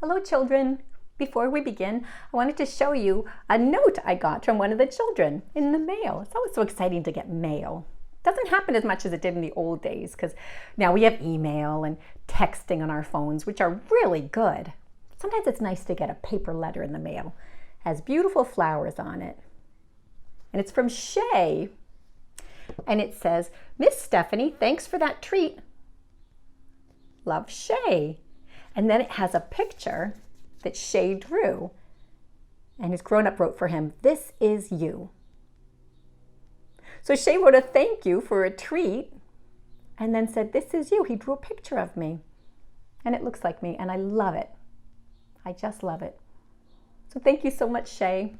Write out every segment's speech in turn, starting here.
Hello children! Before we begin, I wanted to show you a note I got from one of the children in the mail. It's always so exciting to get mail. It doesn't happen as much as it did in the old days because now we have email and texting on our phones, which are really good. Sometimes it's nice to get a paper letter in the mail. It has beautiful flowers on it. And it's from Shay. And it says, "Miss Stephanie, thanks for that treat. Love, Shay." And then it has a picture that Shay drew. And his grown-up wrote for him, "This is you." So Shay wrote a thank you for a treat and then said, "This is you." He drew a picture of me. And it looks like me, and I love it. I just love it. So thank you so much, Shay.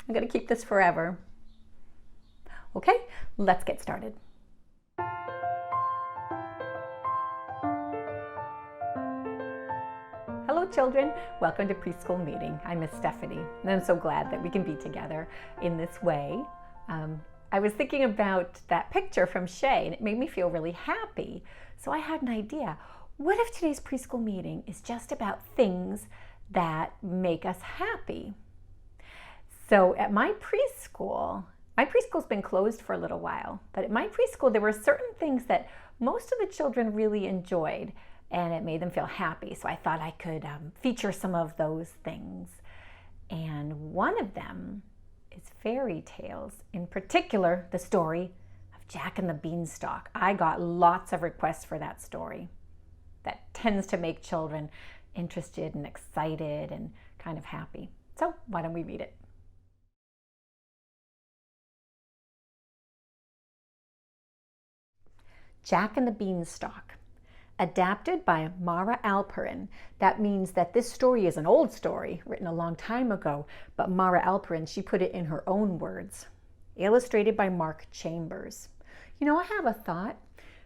I'm going to keep this forever. Okay, let's get started. Hello children, welcome to Preschool Meeting. I'm Miss Stephanie, and I'm so glad that we can be together in this way. I was thinking about that picture from Shay, and it made me feel really happy. So I had an idea. What if today's preschool meeting is just about things that make us happy? So at my preschool's been closed for a little while, but at my preschool there were certain things that most of the children really enjoyed, and it made them feel happy. So I thought I could feature some of those things. And one of them is fairy tales, in particular the story of Jack and the Beanstalk. I got lots of requests for that story. That tends to make children interested and excited and kind of happy. So why don't we read it? Jack and the Beanstalk. Adapted by Mara Alperin. That means that this story is an old story written a long time ago, but Mara Alperin, she put it in her own words. Illustrated by Mark Chambers. You know, I have a thought.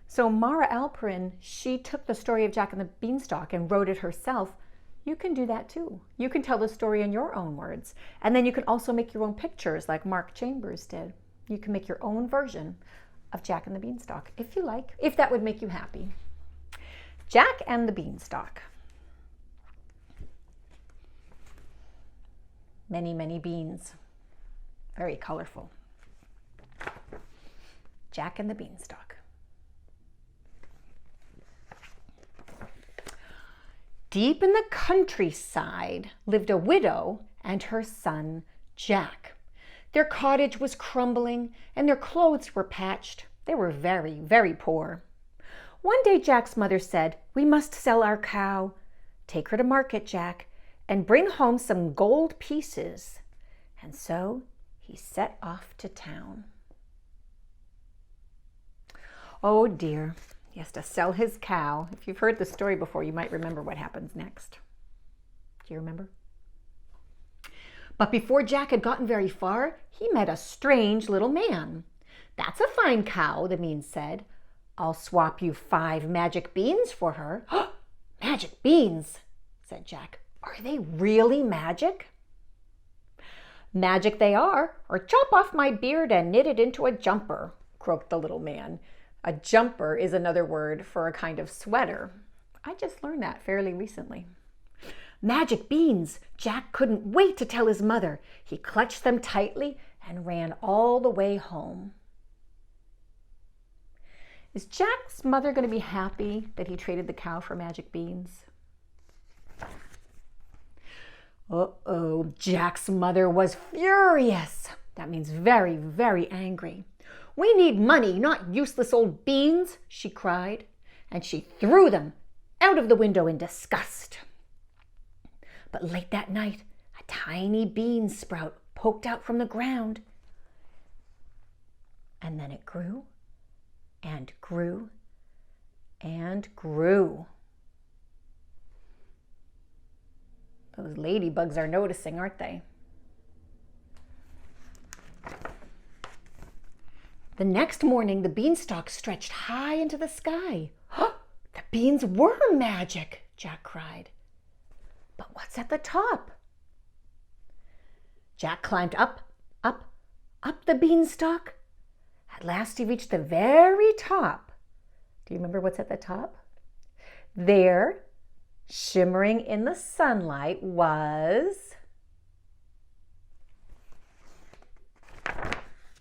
So Mara Alperin, she took the story of Jack and the Beanstalk and wrote it herself. You can do that too. You can tell the story in your own words. And then you can also make your own pictures like Mark Chambers did. You can make your own version of Jack and the Beanstalk if you like, if that would make you happy. Jack and the Beanstalk. Many, many beans. Very colorful. Jack and the Beanstalk. Deep in the countryside lived a widow and her son, Jack. Their cottage was crumbling and their clothes were patched. They were very, very poor. One day Jack's mother said, "We must sell our cow. Take her to market, Jack, and bring home some gold pieces." And so he set off to town. Oh dear, he has to sell his cow. If you've heard the story before, you might remember what happens next. Do you remember? But before Jack had gotten very far, he met a strange little man. "That's a fine cow," the man said. "I'll swap you 5 magic beans for her." "Magic beans," said Jack. "Are they really magic?" "Magic they are, or chop off my beard and knit it into a jumper," croaked the little man. A jumper is another word for a kind of sweater. I just learned that fairly recently. Magic beans! Jack couldn't wait to tell his mother. He clutched them tightly and ran all the way home. Is Jack's mother going to be happy that he traded the cow for magic beans? Uh-oh, Jack's mother was furious. That means very, very angry. "We need money, not useless old beans," she cried, and she threw them out of the window in disgust. But late that night, a tiny bean sprout poked out from the ground. And then it grew and grew and grew. Those ladybugs are noticing, aren't they? The next morning, the beanstalk stretched high into the sky. "The beans were magic," Jack cried. "But what's at the top?" Jack climbed up, up, up the beanstalk. At last he reached the very top. Do you remember what's at the top? There, Shimmering in the sunlight was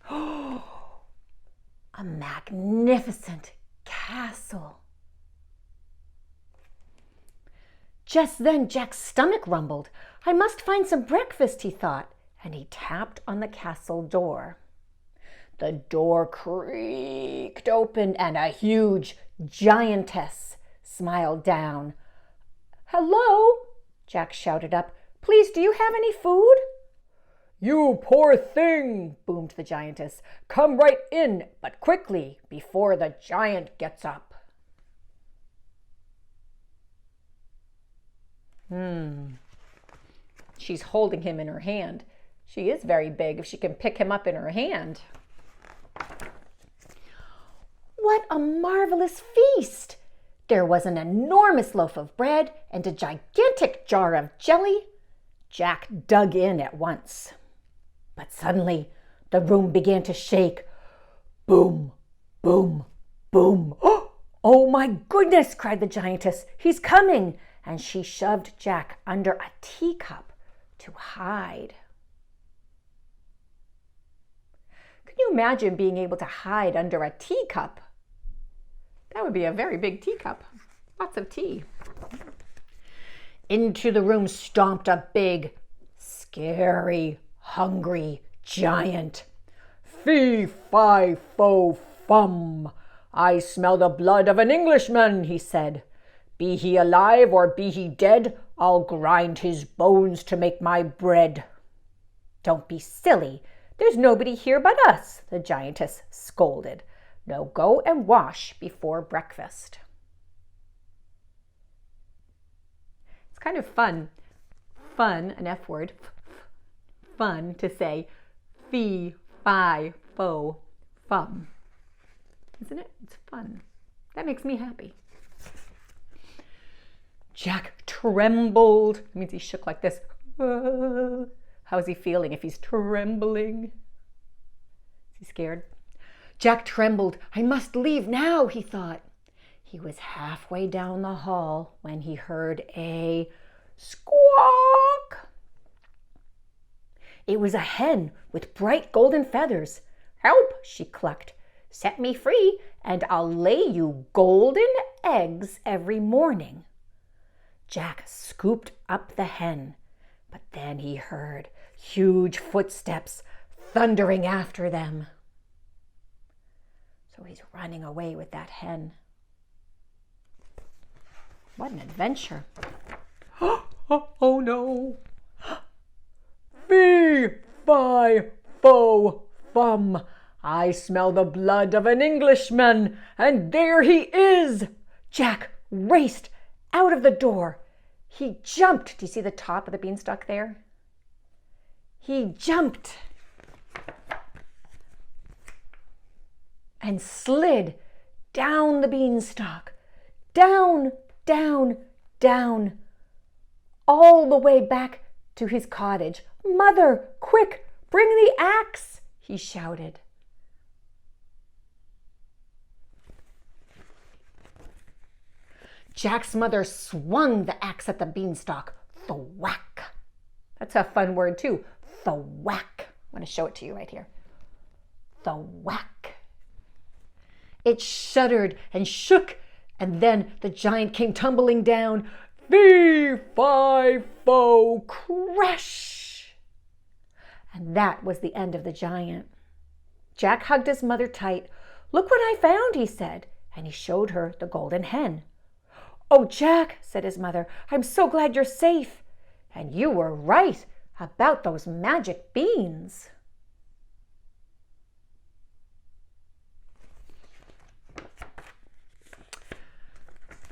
a magnificent castle. Just then Jack's stomach rumbled. I must find some breakfast, he thought, and he tapped on the castle door. The door creaked open and a huge giantess smiled down. Hello, Jack shouted up. Please, do you have any food? You poor thing, boomed the giantess. Come right in, but quickly, before the giant gets up. She's holding him in her hand. She is very big if she can pick him up in her hand. What a marvelous feast! There was an enormous loaf of bread and a gigantic jar of jelly. Jack dug in at once. But suddenly the room began to shake. Boom, boom, boom. Oh my goodness, cried the giantess. He's coming! And she shoved Jack under a teacup to hide. Can you imagine being able to hide under a teacup? That would be a very big teacup. Lots of tea. Into the room stomped a big, scary, hungry giant. Fee, fi, fo, fum. I smell the blood of an Englishman, he said. Be he alive or be he dead, I'll grind his bones to make my bread. Don't be silly. There's nobody here but us, the giantess scolded. Now go and wash before breakfast. It's kind of fun, an F word, fun to say fee, fi, fo, fum. Isn't it? It's fun. That makes me happy. Jack trembled. It means he shook like this. How's he feeling if he's trembling? Is he scared? Jack trembled. I must leave now, he thought. He was halfway down the hall when he heard a squawk. It was a hen with bright golden feathers. Help, she clucked. Set me free, and I'll lay you golden eggs every morning. Jack scooped up the hen, but then he heard huge footsteps thundering after them. So he's running away with that hen. What an adventure. Oh no. Fee, fi, fo, fum. I smell the blood of an Englishman, and there he is. Jack raced out of the door. He jumped. Do you see the top of the beanstalk there? He jumped and slid down the beanstalk, down, down, down, all the way back to his cottage. Mother, quick, bring the axe, he shouted. Jack's mother swung the axe at the beanstalk. Thwack. That's a fun word too. Thwack. I'm going to show it to you right here. Thwack. It shuddered and shook, and then the giant came tumbling down. Fee, fi, fo, crash. And that was the end of the giant. Jack hugged his mother tight. Look what I found, he said, and he showed her the golden hen. Oh, Jack, said his mother, I'm so glad you're safe. And you were right about those magic beans.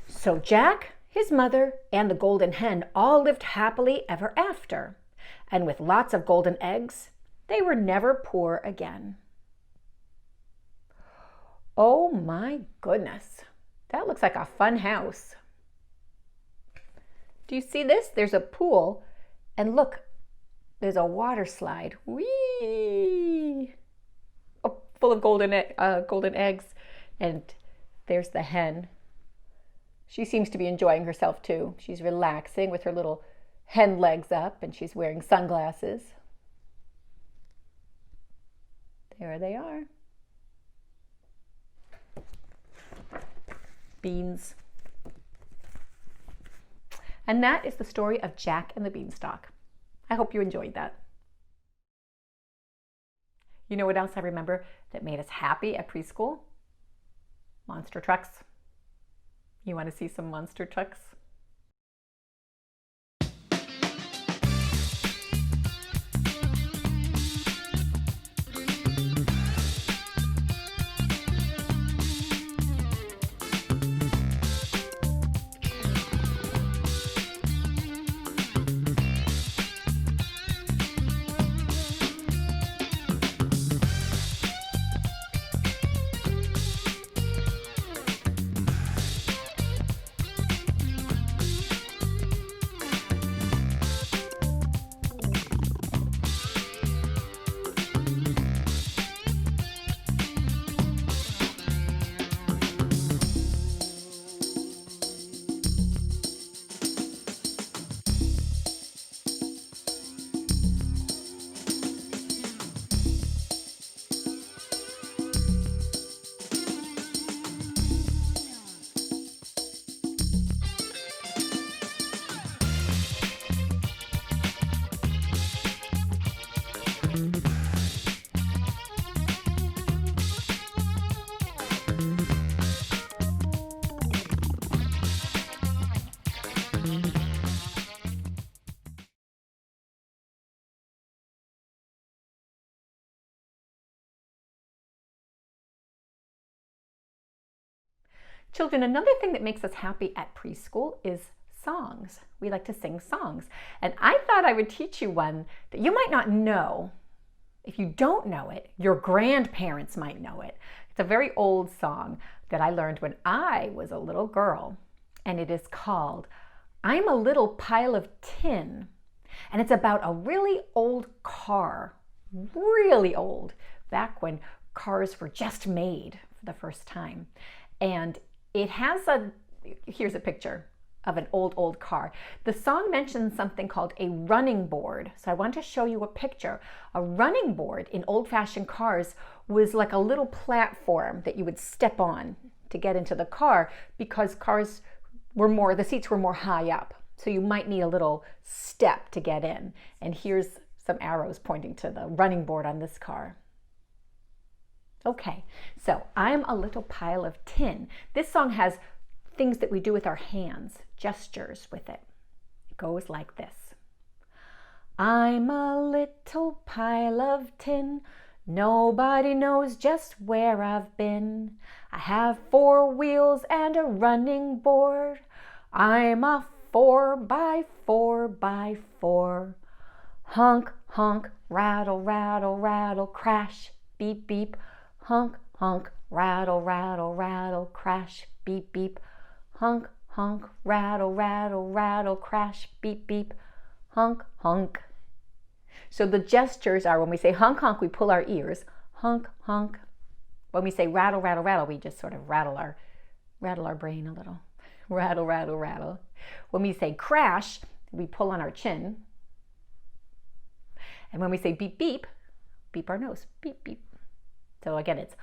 So Jack, his mother, and the golden hen all lived happily ever after. And with lots of golden eggs, they were never poor again. Oh my goodness, that looks like a fun house. Do you see this? There's a pool, and look, there's a water slide. Whee! Oh, full of golden eggs, and there's the hen. She seems to be enjoying herself too. She's relaxing with her little hen legs up, and she's wearing sunglasses. There they are. Beans. And that is the story of Jack and the Beanstalk. I hope you enjoyed that. You know what else I remember that made us happy at preschool? Monster trucks. You want to see some monster trucks? Children, another thing that makes us happy at preschool is songs. We like to sing songs. And I thought I would teach you one that you might not know. If you don't know it, your grandparents might know it. It's a very old song that I learned when I was a little girl. And it is called I'm a Little Pile of Tin. And it's about a really old car, really old, back when cars were just made for the first time. And it has here's a picture of an old car. The song mentions something called a running board. So I want to show you a picture. A running board in old-fashioned cars was like a little platform that you would step on to get into the car, because cars were the seats were more high up. So you might need a little step to get in. And here's some arrows pointing to the running board on this car. Okay, so I'm a little pile of tin. This song has things that we do with our hands, gestures with it. It goes like this. I'm a little pile of tin. Nobody knows just where I've been. I have 4 wheels and a running board. I'm a 4x4x4. Honk, honk, rattle, rattle, rattle, crash, beep, beep. Honk, honk, rattle, rattle, rattle, crash, beep, beep. Honk, honk, rattle, rattle, rattle, crash, beep, beep. Honk, honk. So the gestures are, when we say honk, honk, we pull our ears. Honk, honk. When we say rattle, rattle, rattle, we just sort of rattle our brain a little. Rattle, rattle, rattle. When we say crash, we pull on our chin. And when we say beep, beep, beep our nose. Beep, beep. So again, it's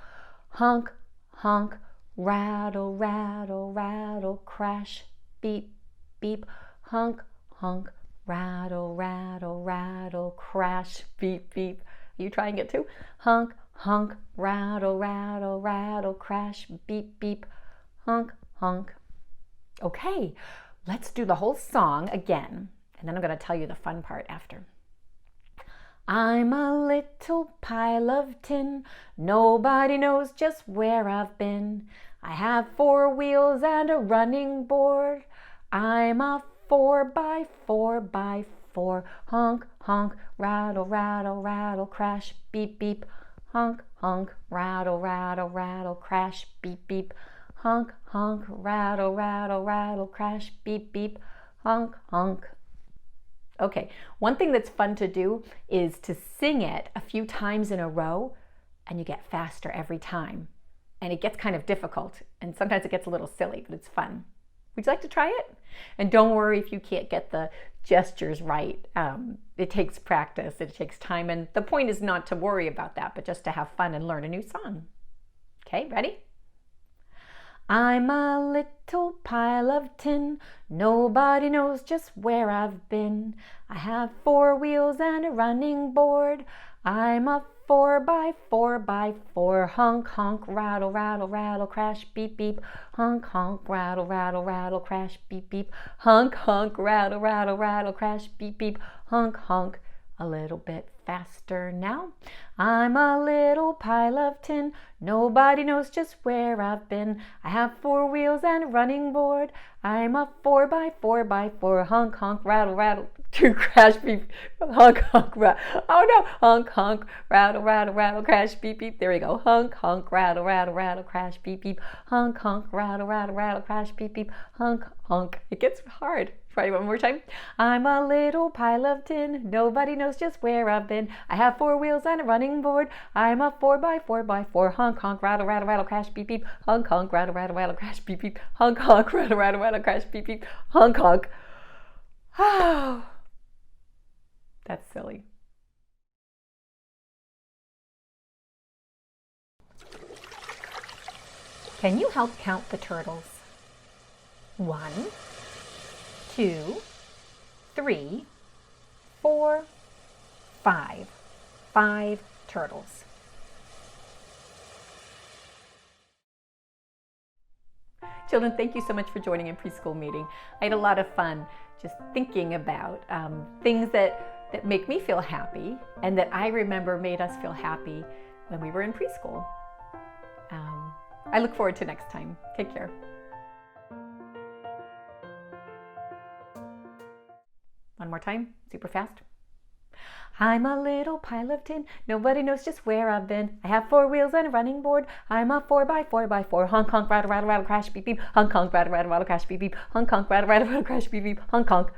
honk, honk, rattle, rattle, rattle, crash, beep, beep. Honk, honk, rattle, rattle, rattle, crash, beep, beep. Are you trying it too? Honk, honk, rattle, rattle, rattle, crash, beep, beep. Honk, honk. Okay, let's do the whole song again, and then I'm going to tell you the fun part after. I'm a little pile of tin. Nobody knows just where I've been. I have 4 wheels and a running board. I'm a 4x4x4. Honk, honk, rattle, rattle, rattle, crash, beep, beep. Honk, honk, rattle, rattle, rattle, crash, beep, beep. Honk, honk, rattle, rattle, rattle, crash, beep, beep. Honk, honk. Okay, one thing that's fun to do is to sing it a few times in a row, and you get faster every time. And it gets kind of difficult, and sometimes it gets a little silly, but it's fun. Would you like to try it? And don't worry if you can't get the gestures right. It takes practice, it takes time, and the point is not to worry about that, but just to have fun and learn a new song. Okay, ready? I'm a little pile of tin, nobody knows just where I've been. I have 4 wheels and a running board. I'm a 4x4x4, honk, honk, rattle, rattle, rattle, crash, beep, beep, honk, honk, rattle, rattle, rattle, crash, beep, beep, honk, honk, rattle, rattle, rattle, crash, beep, beep, honk, honk. A little bit faster now. I'm a little pile of tin, nobody knows just where I've been. I have 4 wheels and a running board. I'm a 4x4x4, honk, honk, rattle, rattle, to crash, beep, honk, honk, rattle. Oh no, honk, honk, rattle, rattle, rattle, crash, beep, beep. There we go. Honk, honk, rattle, rattle, rattle, crash, beep, beep. Honk, honk, rattle, rattle, rattle, crash, beep, beep. Honk, honk. It gets hard. Try it one more time. I'm a little pile of tin, nobody knows just where I've been. I have 4 wheels and a running board. I'm a 4x4x4, honk, honk, rattle, rattle, rattle, crash, beep, beep. Honk, honk, rattle, rattle, rattle, crash, beep, beep. Honk, honk, rattle, rattle, rattle, crash, beep, beep. Honk, honk. Oh, that's silly. Can you help count the turtles? 1, 2, 3, 4, 5. 5 turtles. Children, thank you so much for joining in Preschool Meeting. I had a lot of fun just thinking about things that make me feel happy and that I remember made us feel happy when we were in preschool. I look forward to next time. Take care. One more time, super fast. I'm a little pile of tin, nobody knows just where I've been. I have 4 wheels and a running board. I'm a 4x4x4, honk, honk, rattle, rattle, rattle, crash, beep, beep. Honk, honk, rattle, rattle, rattle, crash, beep, beep. Honk, honk, rattle, rattle, rattle, crash, beep, beep. Honk, honk.